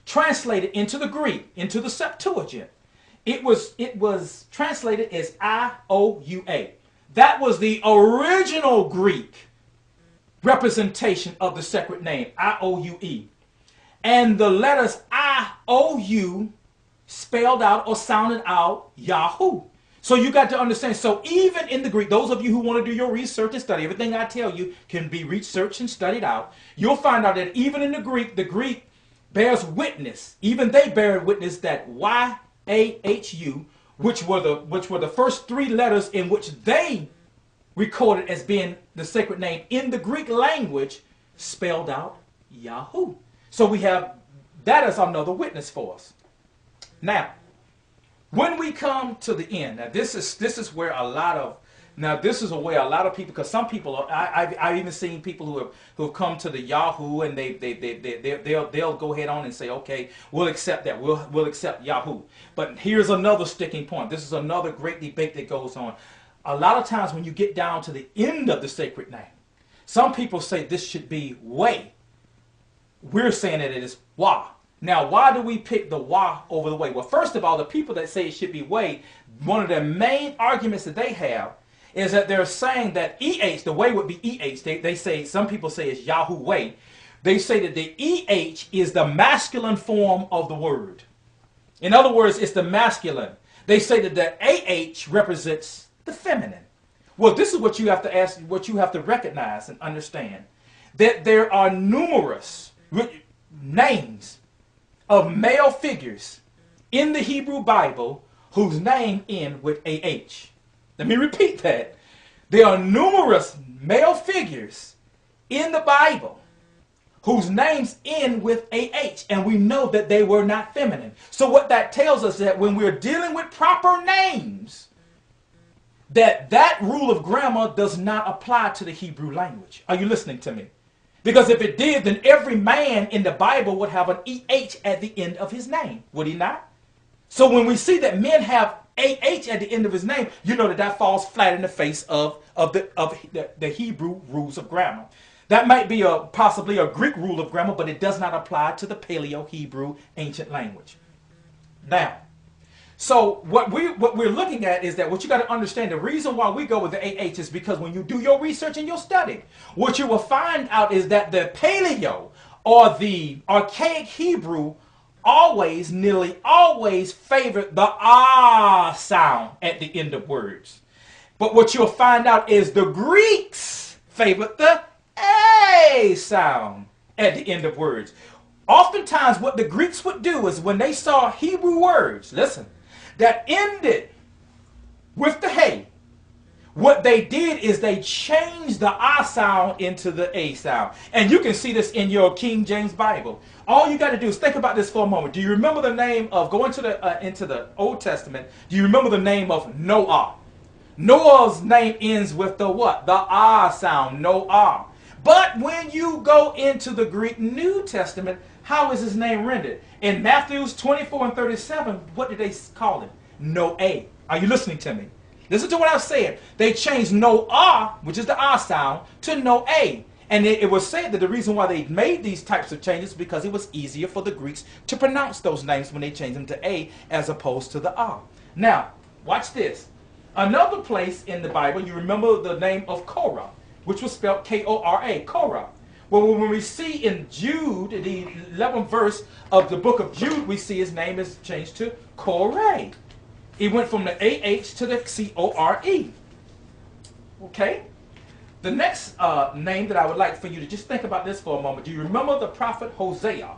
translated into the Greek, into the Septuagint, it was translated as I-O-U-A. That was the original Greek representation of the sacred name, I-O-U-E. And the letters I-O-U spelled out or sounded out Yahoo. So you got to understand, so even in the Greek, those of you who want to do your research and study, everything I tell you can be researched and studied out. You'll find out that even in the Greek bears witness, even they bear witness that Y-A-H-U, which were the first three letters in which they recorded as being the sacred name in the Greek language, spelled out Yahoo. So we have that as another witness for us. Now, when we come to the end, now this is where a lot of this is a way a lot of people, because some people I've even seen people who have come to the Yahoo, and they'll go ahead on and say, okay, we'll accept that, we'll accept Yahoo. But here's another sticking point. This is another great debate that goes on. A lot of times when you get down to the end of the sacred name, some people say this should be Way. We're saying that it is Wah. Now, why do we pick the Wah over the Way? Well, first of all, the people that say it should be Way, one of the main arguments that they have is that they're saying that EH, the Way would be EH. They say, some people say it's Yahoo Way. They say that the EH is the masculine form of the word. In other words, it's the masculine. They say that the AH represents the feminine. Well, this is what you have to ask, what you have to recognize and understand, that there are numerous names of male figures in the Hebrew Bible whose name end with AH. Let me repeat that. There are numerous male figures in the Bible whose names end with AH, and we know that they were not feminine. So what that tells us is that when we're dealing with proper names, that rule of grammar does not apply to the Hebrew language. Are you listening to me? Because if it did, then every man in the Bible would have an EH at the end of his name, would he not? So when we see that men have AH at the end of his name, you know that falls flat in the face of the Hebrew rules of grammar. That might be possibly a Greek rule of grammar, but it does not apply to the Paleo-Hebrew ancient language. Now, so what we're looking at is that what you got to understand, the reason why we go with the AH is because when you do your research and your study, what you will find out is that the Paleo or the archaic Hebrew nearly always favored the ah sound at the end of words. But what you'll find out is the Greeks favored the a sound at the end of words. Oftentimes what the Greeks would do is when they saw Hebrew words, listen, that ended with the hey, what they did is they changed the I sound into the A sound. And you can see this in your King James Bible. All you got to do is think about this for a moment. Do you remember the name of, going to into the Old Testament, do you remember the name of Noah? Noah's name ends with the what? The ah sound, Noah. But when you go into the Greek New Testament, how is his name rendered? In Matthew 24 and 37, what did they call him? Noah. Are you listening to me? Listen to what I'm saying. They changed Noah, which is the ah sound, to Noah. And it was said that the reason why they made these types of changes is because it was easier for the Greeks to pronounce those names when they changed them to A as opposed to the ah. Now, watch this. Another place in the Bible, you remember the name of Korah, which was spelled K-O-R-A, Korah. Well, when we see in Jude, the 11th verse of the book of Jude, we see his name is changed to Korah. It went from the A-H to the C-O-R-E. Okay? The next name that I would like for you to just think about this for a moment. Do you remember the prophet Hosea?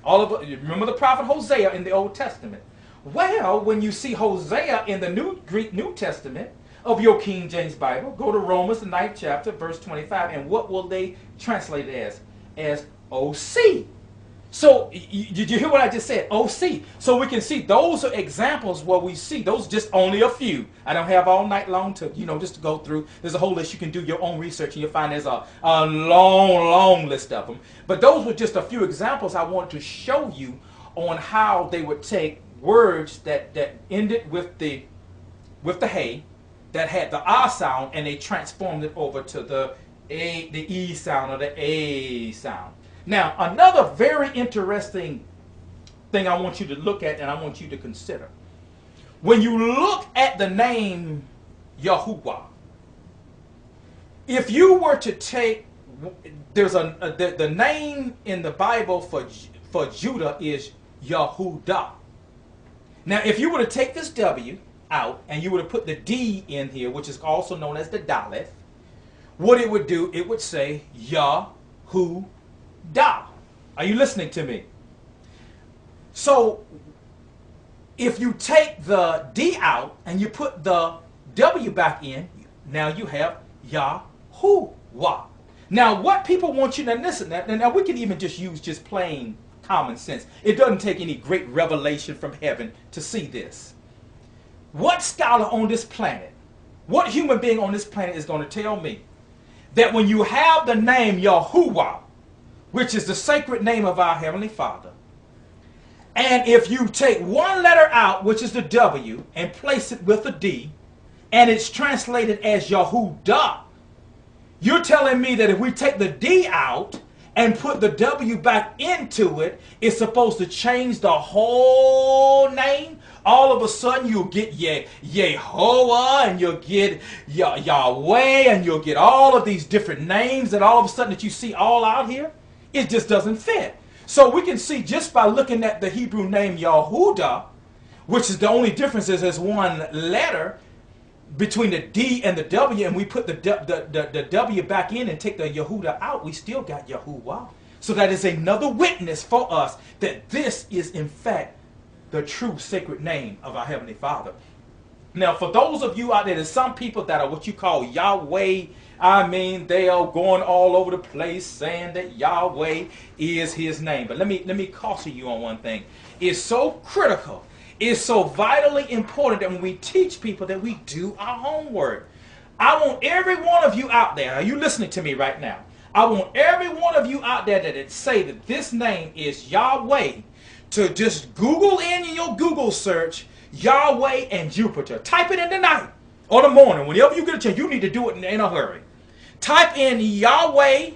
You remember the prophet Hosea in the Old Testament? Well, when you see Hosea in the Greek New Testament of your King James Bible, go to Romans, the 9th chapter, verse 25, and what will they translate it as? As O-C. So, did you hear what I just said? O-C. So we can see those are examples where we see, those just only a few. I don't have all night long to, just to go through. There's a whole list. You can do your own research and you'll find there's a long list of them. But those were just a few examples I want to show you on how they would take words that ended with the hey, that had the ah sound, and they transformed it over to the E sound or the A sound. Now, another very interesting thing I want you to look at and I want you to consider. When you look at the name Yahuwah, if you were to take, there's the name in the Bible for Judah is Yahudah. Now, if you were to take this W out and you were to put the D in here, which is also known as the Daleth, what it would do, it would say Yahudah. Are you listening to me? So, if you take the D out and you put the W back in, now you have Yahuwah. Now, what people want you to listen, now we can even just use just plain common sense. It doesn't take any great revelation from heaven to see this. What scholar on this planet, what human being on this planet is going to tell me that when you have the name Yahuwah, which is the sacred name of our Heavenly Father, and if you take one letter out, which is the W, and place it with a D, and it's translated as Yahudah, you're telling me that if we take the D out and put the W back into it, it's supposed to change the whole name? All of a sudden you'll get Yehovah, and you'll get Yahweh, and you'll get all of these different names that all of a sudden that you see all out here? It just doesn't fit. So we can see just by looking at the Hebrew name Yahudah, which is the only difference is there's one letter between the D and the W, and we put the W back in and take the Yahudah out, we still got Yahuwah. So that is another witness for us that this is in fact the true sacred name of our Heavenly Father. Now, for those of you out there, there's some people that are what you call Yahweh. I mean, they are going all over the place saying that Yahweh is his name. But let me caution you on one thing. It's so critical. It's so vitally important that when we teach people that we do our homework. I want every one of you out there, are you listening to me right now? I want every one of you out there that say that this name is Yahweh to just Google in your Google search Yahweh and Jupiter. Type it in the night or the morning. Whenever you get a chance, you need to do it in a hurry. Type in Yahweh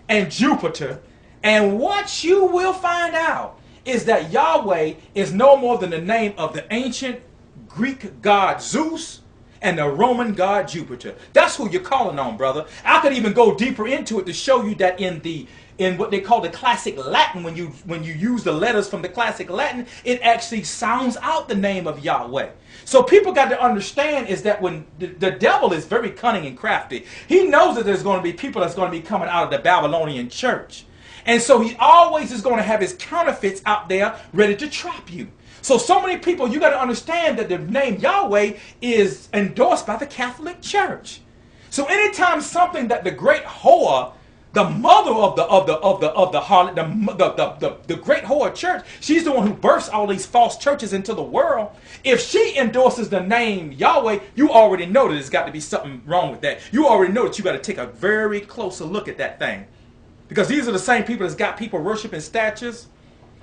and Jupiter, and what you will find out is that Yahweh is no more than the name of the ancient Greek god Zeus and the Roman god Jupiter. That's who you're calling on, brother. I could even go deeper into it to show you that in what they call the classic Latin, when you use the letters from the classic Latin, it actually sounds out the name of Yahweh. So people got to understand is that when the devil is very cunning and crafty, he knows that there's going to be people that's going to be coming out of the Babylonian church. And so he always is going to have his counterfeits out there ready to trap you. So many people, you got to understand that the name Yahweh is endorsed by the Catholic Church. So anytime something that the great whore, the mother of the harlot, the great whore church, she's the one who bursts all these false churches into the world. If she endorses the name Yahweh, you already know that there's got to be something wrong with that. You already know that you got to take a very closer look at that thing. Because these are the same people that's got people worshiping statues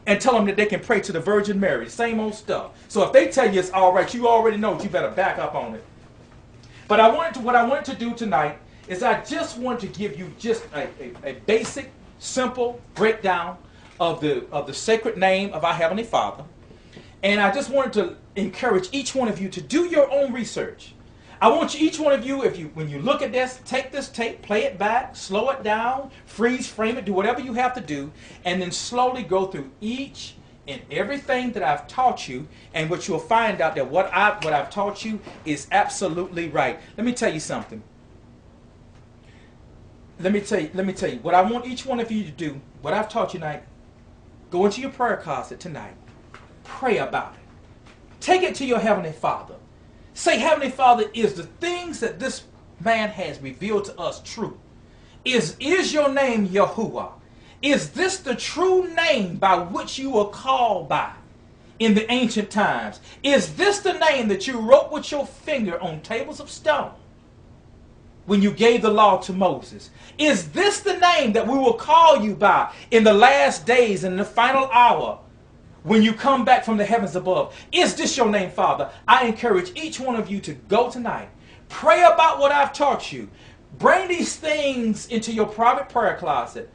and tell them that they can pray to the Virgin Mary. Same old stuff. So if they tell you it's all right, you already know that you better back up on it. But what I wanted to do tonight is I just want to give you just a basic, simple breakdown of the sacred name of our Heavenly Father. And I just wanted to encourage each one of you to do your own research. I want each one of you, when you look at this, take this tape, play it back, slow it down, freeze frame it, do whatever you have to do, and then slowly go through each and everything that I've taught you, and what you'll find out that what I've taught you is absolutely right. Let me tell you something. Let me tell you what I want each one of you to do, what I've taught you tonight. Go into your prayer closet tonight. Pray about it. Take it to your Heavenly Father. Say, Heavenly Father, is the things that this man has revealed to us true? Is your name Yahuwah? Is this the true name by which you were called by in the ancient times? Is this the name that you wrote with your finger on tables of stone when you gave the law to Moses? Is this the name that we will call you by in the last days and in the final hour when you come back from the heavens above? Is this your name, Father? I encourage each one of you to go tonight. Pray about what I've taught you. Bring these things into your private prayer closet.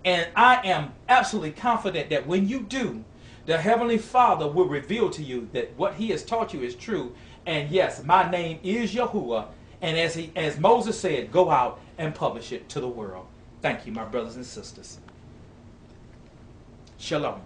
And I am absolutely confident that when you do, the Heavenly Father will reveal to you that what he has taught you is true. And yes, my name is Yahuwah. And as Moses said, go out and publish it to the world. Thank you, my brothers and sisters. Shalom.